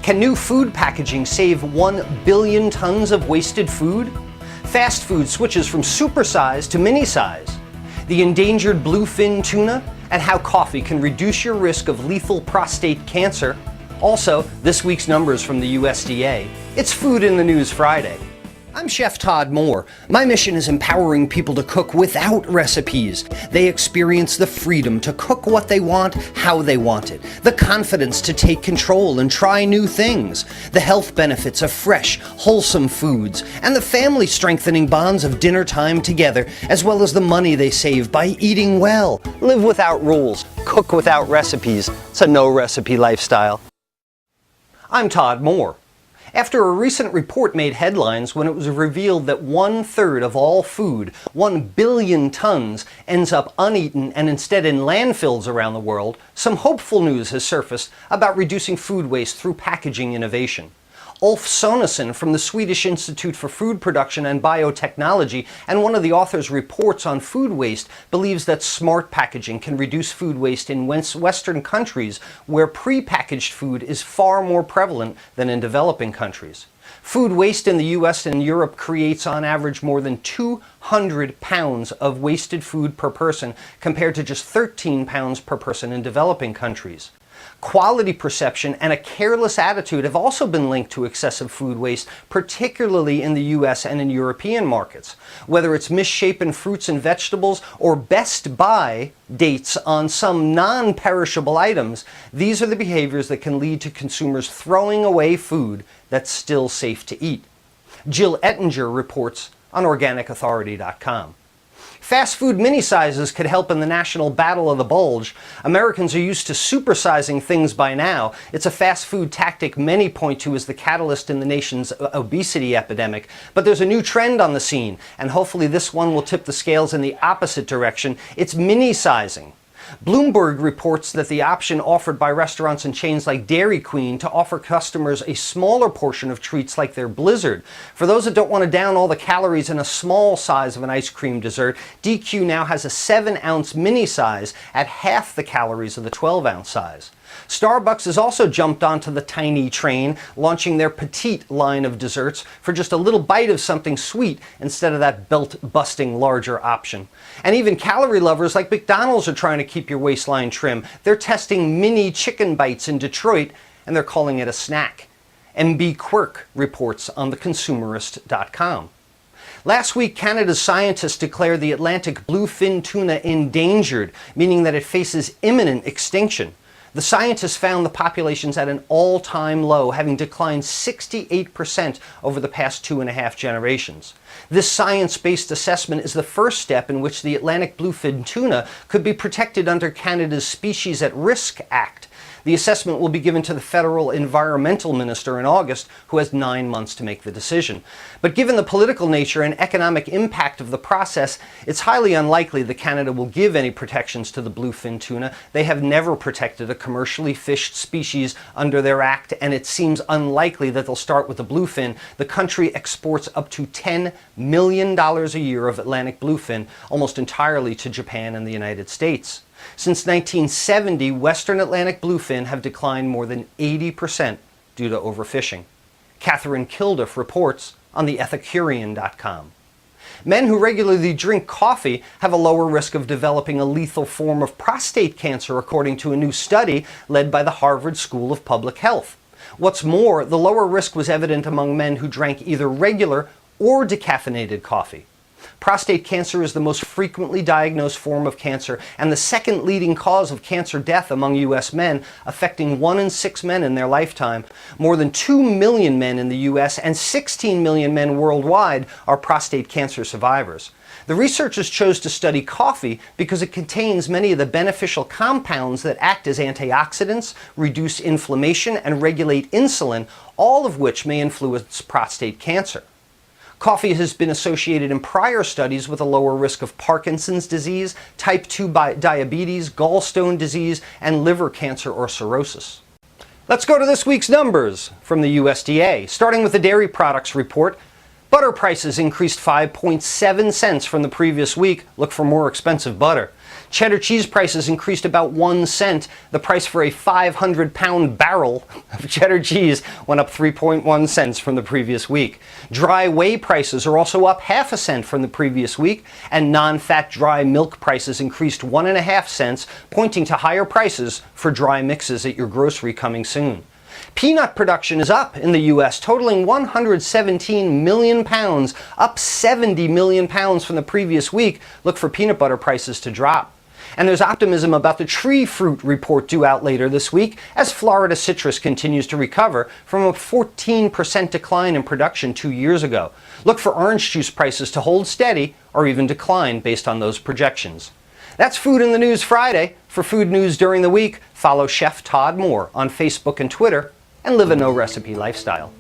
Can new food packaging save 1 billion tons of wasted food? Fast food switches from supersize to mini size. The endangered bluefin tuna, and how coffee can reduce your risk of lethal prostate cancer. Also, this week's numbers from the USDA. It's Food in the News Friday. I'm Chef Todd Moore. My mission is empowering people to cook without recipes. They experience the freedom to cook what they want, how they want it, the confidence to take control and try new things, the health benefits of fresh, wholesome foods, and the family-strengthening bonds of dinner time together, as well as the money they save by eating well. Live without rules, cook without recipes. It's a no-recipe lifestyle. I'm Todd Moore. After a recent report made headlines when it was revealed that 1/3 of all food, 1 billion tons, ends up uneaten and instead in landfills around the world, some hopeful news has surfaced about reducing food waste through packaging innovation. Ulf Sonesson from the Swedish Institute for Food Production and Biotechnology and one of the authors' reports on food waste believes that smart packaging can reduce food waste in Western countries where pre-packaged food is far more prevalent than in developing countries. Food waste in the US and Europe creates on average more than 200 pounds of wasted food per person compared to just 13 pounds per person in developing countries. Quality perception and a careless attitude have also been linked to excessive food waste, particularly in the US and in European markets. Whether it's misshapen fruits and vegetables or best buy dates on some non-perishable items, these are the behaviors that can lead to consumers throwing away food that's still safe to eat. Jill Ettinger reports on OrganicAuthority.com. Fast food mini sizes could help in the national battle of the bulge. Americans are used to supersizing things by now. It's a fast food tactic many point to as the catalyst in the nation's obesity epidemic. But there's a new trend on the scene, and hopefully this one will tip the scales in the opposite direction. It's mini sizing. Bloomberg reports that the option offered by restaurants and chains like Dairy Queen to offer customers a smaller portion of treats like their Blizzard. For those that don't want to down all the calories in a small size of an ice cream dessert, DQ now has a 7-ounce mini size at half the calories of the 12-ounce size. Starbucks has also jumped onto the tiny train, launching their petite line of desserts for just a little bite of something sweet instead of that belt-busting larger option. And even calorie lovers like McDonald's are trying to keep your waistline trim. They're testing mini chicken bites in Detroit, and they're calling it a snack. MB Quirk reports on theconsumerist.com. Last week, Canada's scientists declared the Atlantic bluefin tuna endangered, meaning that it faces imminent extinction. The scientists found the populations at an all-time low, having declined 68% over the past 2.5 generations. This science-based assessment is the first step in which the Atlantic bluefin tuna could be protected under Canada's Species at Risk Act. The assessment will be given to the federal environmental minister in August, who has 9 months to make the decision. But given the political nature and economic impact of the process, it's highly unlikely that Canada will give any protections to the bluefin tuna. They have never protected a commercially fished species under their act, and it seems unlikely that they'll start with the bluefin. The country exports up to $10 million a year of Atlantic bluefin, almost entirely to Japan and the United States. Since 1970, Western Atlantic bluefin have declined more than 80% due to overfishing. Catherine Kilduff reports on theethicurian.com. Men who regularly drink coffee have a lower risk of developing a lethal form of prostate cancer, according to a new study led by the Harvard School of Public Health. What's more, the lower risk was evident among men who drank either regular or decaffeinated coffee. Prostate cancer is the most frequently diagnosed form of cancer and the second leading cause of cancer death among U.S. men, affecting 1 in 6 men in their lifetime. More than 2 million men in the U.S. and 16 million men worldwide are prostate cancer survivors. The researchers chose to study coffee because it contains many of the beneficial compounds that act as antioxidants, reduce inflammation, and regulate insulin, all of which may influence prostate cancer. Coffee has been associated in prior studies with a lower risk of Parkinson's disease, type 2 diabetes, gallstone disease, and liver cancer or cirrhosis. Let's go to this week's numbers from the USDA. Starting with the dairy products report, butter prices increased 5.7 cents from the previous week. Look for more expensive butter. Cheddar cheese prices increased about 1 cent. The price for a 500-pound barrel of cheddar cheese went up 3.1 cents from the previous week. Dry whey prices are also up half a cent from the previous week, and non-fat dry milk prices increased 1.5 cents, pointing to higher prices for dry mixes at your grocery coming soon. Peanut production is up in the U.S., totaling 117 million pounds, up 70 million pounds from the previous week. Look for peanut butter prices to drop. And there's optimism about the tree fruit report due out later this week as Florida citrus continues to recover from a 14% decline in production 2 years ago. Look for orange juice prices to hold steady or even decline based on those projections. That's Food in the News Friday. For food news during the week, follow Chef Todd Moore on Facebook and Twitter and live a no-recipe lifestyle.